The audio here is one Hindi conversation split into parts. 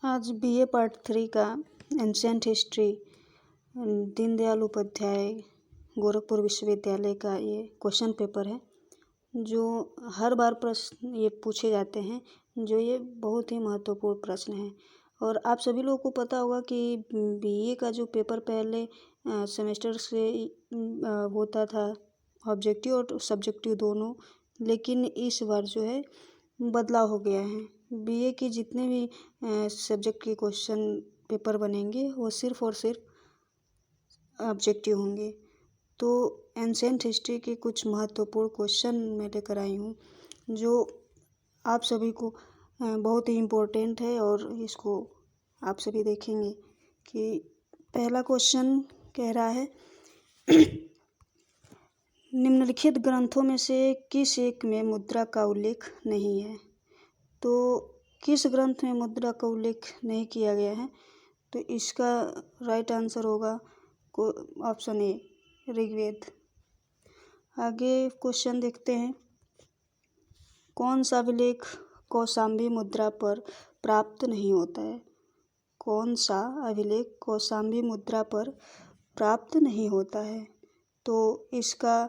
आज बीए पार्ट 3 का एंशिएंट हिस्ट्री दीनदयाल उपाध्याय गोरखपुर विश्वविद्यालय का ये क्वेश्चन पेपर है जो हर बार प्रश्न ये पूछे जाते हैं, जो ये बहुत ही महत्वपूर्ण प्रश्न है। और आप सभी लोगों को पता होगा कि बीए का जो पेपर पहले सेमेस्टर से होता था, ऑब्जेक्टिव और सब्जेक्टिव दोनों, लेकिन इस बार जो है बदलाव हो गया है। बीए के जितने भी सब्जेक्ट के क्वेश्चन पेपर बनेंगे वो सिर्फ और सिर्फ ऑब्जेक्टिव होंगे। तो एंशिएंट हिस्ट्री के कुछ महत्वपूर्ण क्वेश्चन मैं लेकर आई हूँ जो आप सभी को बहुत ही इम्पोर्टेंट है, और इसको आप सभी देखेंगे कि पहला क्वेश्चन कह रहा है निम्नलिखित ग्रंथों में से किस एक में मुद्रा का उल्लेख नहीं है। तो किस ग्रंथ में मुद्रा का उल्लेख नहीं किया गया है, तो इसका राइट आंसर होगा ऑप्शन ए, ऋग्वेद। आगे क्वेश्चन देखते हैं, कौन सा अभिलेख कौशाम्बी मुद्रा पर प्राप्त नहीं होता है। कौन सा अभिलेख कौशाम्बी मुद्रा पर प्राप्त नहीं होता है, तो इसका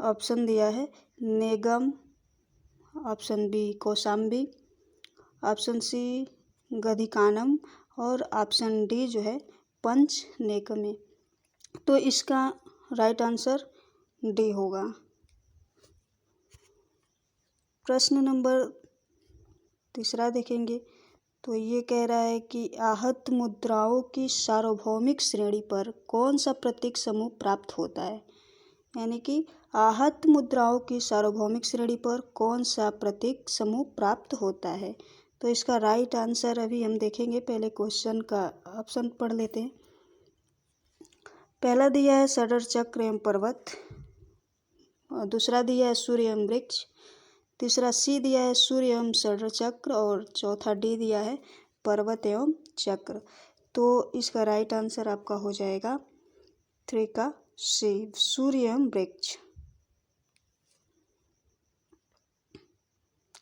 ऑप्शन दिया है नेगम, option B Kaushambi, option C गधिकानम और ऑप्शन डी जो है पंचनेकमे। तो इसका राइट आंसर डी होगा। प्रश्न नंबर तीसरा देखेंगे, तो ये कह रहा है कि आहत मुद्राओं की सार्वभौमिक श्रेणी पर कौन सा प्रतीक समूह प्राप्त होता है। यानी कि आहत मुद्राओं की सार्वभौमिक श्रेणी पर कौन सा प्रतीक समूह प्राप्त होता है, तो इसका राइट आंसर अभी हम देखेंगे। पहले क्वेश्चन का ऑप्शन पढ़ लेते हैं। पहला दिया है सडर चक्र एवं पर्वत, दूसरा दिया है सूर्य एवं वृक्ष, तीसरा सी दिया है सूर्य एवं सडर चक्र, और चौथा डी दिया है पर्वत एवं चक्र। तो इसका राइट आंसर आपका हो जाएगा 3 का सी, सूर्य एवं वृक्ष।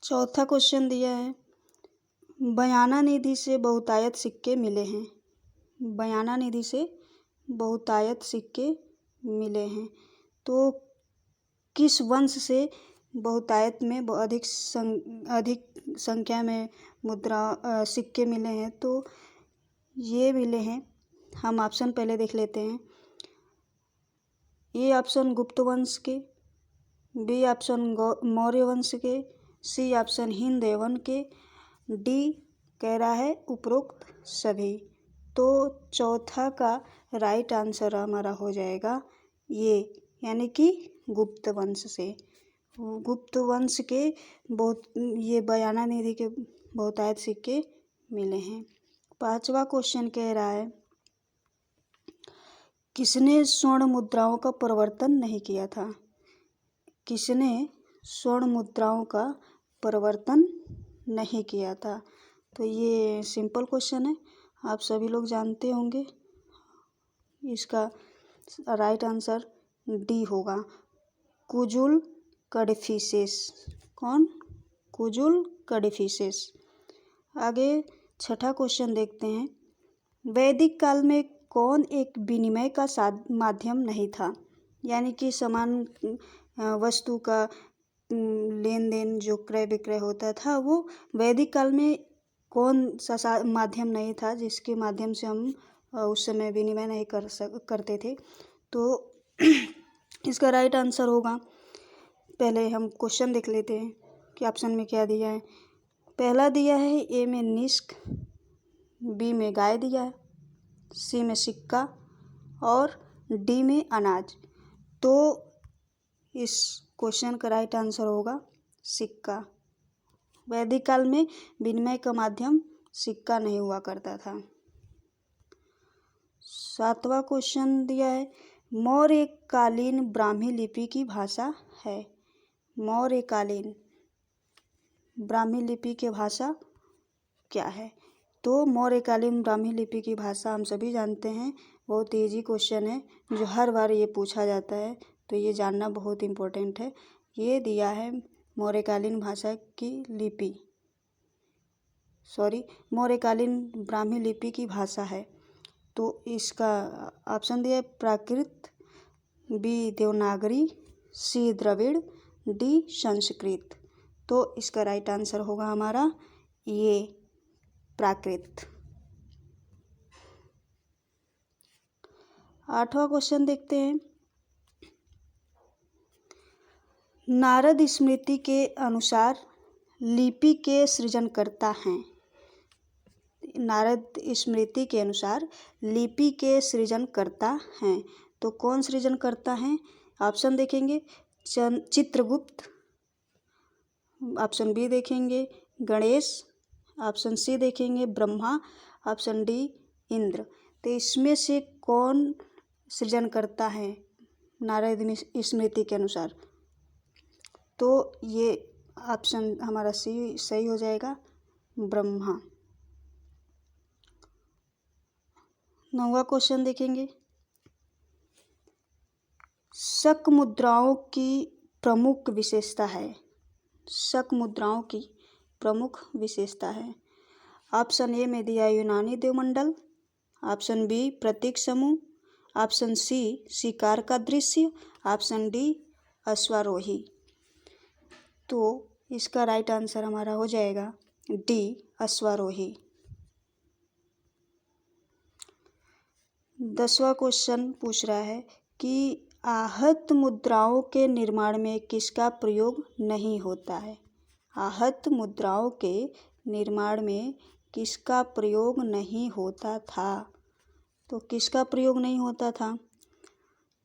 चौथा क्वेश्चन दिया है बयाना निधि से बहुतायत सिक्के मिले हैं। बयाना निधि से बहुतायत सिक्के मिले हैं, तो किस वंश से बहुतायत में अधिक संख्या में मुद्रा सिक्के मिले हैं, तो ये मिले हैं। हम ऑप्शन पहले देख लेते हैं। ए ऑप्शन गुप्त वंश के, बी ऑप्शन मौर्य वंश के, सी ऑप्शन हिंद एवं के, डी कह रहा है उपरोक्त सभी। तो चौथा का राइट आंसर हमारा हो जाएगा ये, यानी कि गुप्त वंश से। गुप्त वंश के बहुत ये बयाना निधि के बहुतायत सिक्के मिले हैं। पांचवा क्वेश्चन कह रहा है किसने स्वर्ण मुद्राओं का प्रवर्तन नहीं किया था। किसने स्वर्ण मुद्राओं का प्रवर्तन नहीं किया था, तो ये सिंपल क्वेश्चन है, आप सभी लोग जानते होंगे। इसका राइट आंसर डी होगा, कुजुल कड़फिसेस। कौन? कुजुल कड़फिसेस। आगे छठा क्वेश्चन देखते हैं, वैदिक काल में कौन एक विनिमय का माध्यम नहीं था। यानी कि समान वस्तु का लेन देन जो क्रय विक्रय होता था, वो वैदिक काल में कौन सा माध्यम नहीं था जिसके माध्यम से हम उस समय विनिमय नहीं करते थे। तो इसका राइट आंसर होगा, पहले हम क्वेश्चन देख लेते हैं कि ऑप्शन में क्या दिया है। पहला दिया है ए में निष्क, बी में गाय दिया है, सी में सिक्का और डी में अनाज। तो इस क्वेश्चन का राइट आंसर होगा सिक्का। वैदिक काल में विनिमय का माध्यम सिक्का नहीं हुआ करता था। सातवां क्वेश्चन दिया है मौर्यकालीन ब्राह्मी लिपि की भाषा है। मौर्यकालीन ब्राह्मी लिपि की भाषा क्या है, तो मौर्यकालीन ब्राह्मी लिपि की भाषा हम सभी जानते हैं। बहुत ईजी क्वेश्चन है जो हर बार ये पूछा जाता है, तो ये जानना बहुत इम्पोर्टेंट है। ये दिया है मौर्यकालीन भाषा की लिपि मौर्यकालीन ब्राह्मी लिपि की भाषा है। तो इसका ऑप्शन दिया है प्राकृत, बी देवनागरी, सी द्रविड़, डी संस्कृत। तो इसका राइट आंसर होगा हमारा ये प्राकृत। 8वां क्वेश्चन देखते हैं। नारद स्मृति के अनुसार लिपि के सृजनकर्ता हैं। नारद स्मृति के अनुसार लिपि के सृजनकर्ता हैं। तो कौन सृजनकर्ता हैं? ऑप्शन देखेंगे चित्रगुप्त, ऑप्शन बी देखेंगे गणेश, ऑप्शन सी देखेंगे ब्रह्मा, ऑप्शन डी इंद्र। तो इसमें से कौन सृजनकर्ता है नारद स्मृति के अनुसार? तो ये ऑप्शन हमारा सी सही हो जाएगा, ब्रह्मा। 9वां क्वेश्चन देखेंगे। शक मुद्राओं की प्रमुख विशेषता है। शक मुद्राओं की प्रमुख विशेषता है। ऑप्शन ए में दिया यूनानी देवमंडल, ऑप्शन बी प्रतीक समूह, ऑप्शन सी शिकार का दृश्य, ऑप्शन डी अश्वारोही। तो इसका राइट आंसर हमारा हो जाएगा डी अश्वारोही। 10वां क्वेश्चन पूछ रहा है कि आहत मुद्राओं के निर्माण में किसका प्रयोग नहीं होता है। आहत मुद्राओं के निर्माण में किसका प्रयोग नहीं होता था? तो किसका प्रयोग नहीं होता था?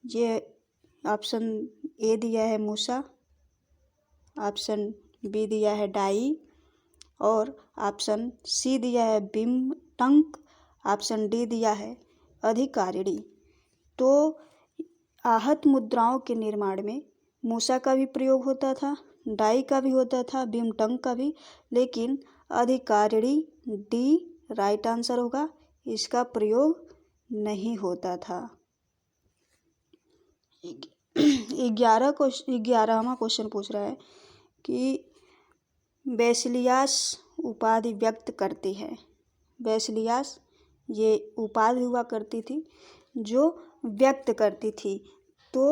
ये ऑप्शन ए दिया है मूसा, ऑप्शन बी दिया है डाई, और ऑप्शन सी दिया है बिमटंक, ऑप्शन डी दिया है अधिकारिणी। तो आहत मुद्राओं के निर्माण में मूसा का भी प्रयोग होता था, डाई का भी होता था, बिमटंक का भी, लेकिन अधिकारिणी डी राइट आंसर होगा, इसका प्रयोग नहीं होता था। 11वां क्वेश्चन पूछ रहा है कि बैसिलियास उपाधि व्यक्त करती है। बैसिलियास ये उपाधि हुआ करती थी जो व्यक्त करती थी। तो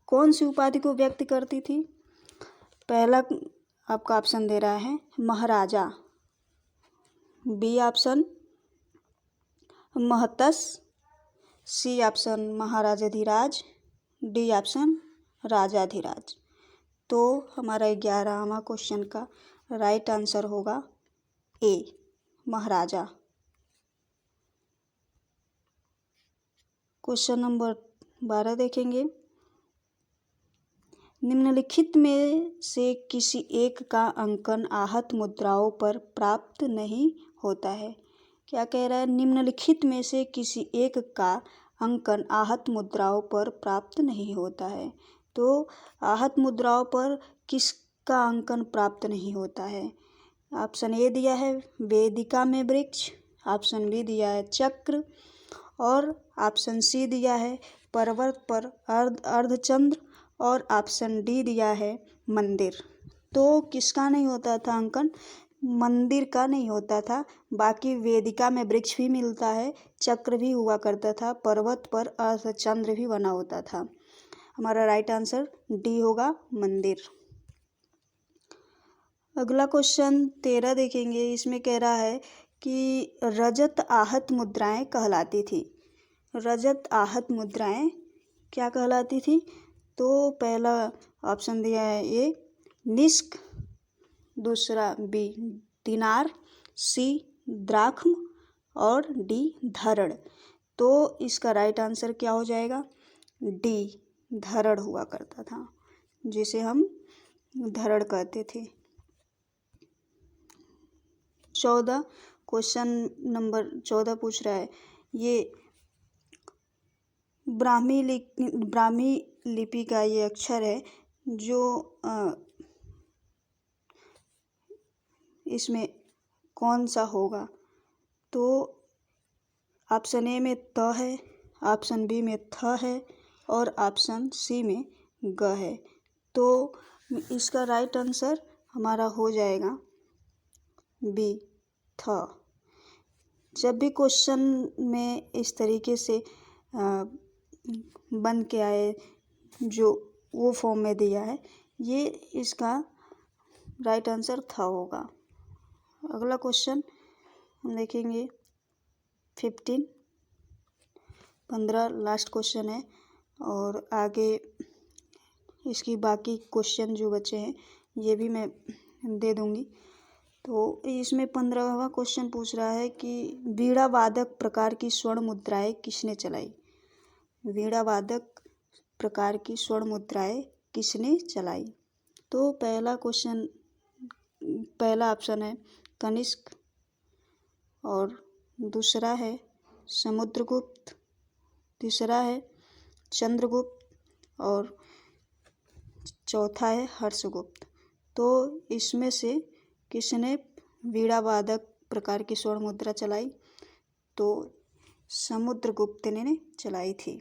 कौन सी उपाधि को व्यक्त करती थी? पहला आपका ऑप्शन दे रहा है महाराजा, बी ऑप्शन महतस, सी ऑप्शन महाराजाधिराज, डी ऑप्शन राजाधिराज। तो हमारा 11वां क्वेश्चन का राइट आंसर होगा ए महाराजा। क्वेश्चन नंबर 12 देखेंगे। निम्नलिखित में से किसी एक का अंकन आहत मुद्राओं पर प्राप्त नहीं होता है। क्या कह रहा है? निम्नलिखित में से किसी एक का अंकन आहत मुद्राओं पर प्राप्त नहीं होता है। तो आहत मुद्राओं पर किसका अंकन प्राप्त नहीं होता है? ऑप्शन ए दिया है वेदिका में वृक्ष, ऑप्शन बी दिया है चक्र, और ऑप्शन सी दिया है पर्वत पर अर्धचंद्र, और ऑप्शन डी दिया है मंदिर। तो किसका नहीं होता था अंकन? मंदिर का नहीं होता था। बाकी वेदिका में वृक्ष भी मिलता है, चक्र भी हुआ करता था, पर्वत पर अर्धचंद्र भी बना होता था। हमारा राइट आंसर डी होगा मंदिर। अगला क्वेश्चन 13 देखेंगे। इसमें कह रहा है कि रजत आहत मुद्राएं कहलाती थी। रजत आहत मुद्राएं क्या कहलाती थी? तो पहला ऑप्शन दिया है ए निष्क, दूसरा बी दिनार, सी द्राख्म, और डी धरड़। तो इसका राइट आंसर क्या हो जाएगा? डी धरड़ हुआ करता था, जिसे हम धरड़ कहते थे। 14 क्वेश्चन नंबर 14 पूछ रहा है ये ब्राह्मी लिपि का ये अक्षर है जो इसमें कौन सा होगा? तो ऑप्शन ए में त है, ऑप्शन बी में थ है, और ऑप्शन सी में ग है। तो इसका राइट आंसर हमारा हो जाएगा बी था। जब भी क्वेश्चन में इस तरीके से बन के आए जो वो फॉर्म में दिया है, ये इसका राइट आंसर था होगा। अगला क्वेश्चन हम देखेंगे 15 लास्ट क्वेश्चन है और आगे इसकी बाकी क्वेश्चन जो बचे हैं ये भी मैं दे दूँगी। तो इसमें 15वां क्वेश्चन पूछ रहा है कि वीणा वादक प्रकार की स्वर्ण मुद्राएं किसने चलाई। वीणा वादक प्रकार की स्वर्ण मुद्राएं किसने चलाई। तो पहला ऑप्शन है कनिष्क और दूसरा है समुद्रगुप्त, तीसरा है चंद्रगुप्त और चौथा है हर्षगुप्त। तो इसमें से किसने वीणा वादक प्रकार की स्वर्ण मुद्रा चलाई। तो समुद्रगुप्त ने चलाई थी।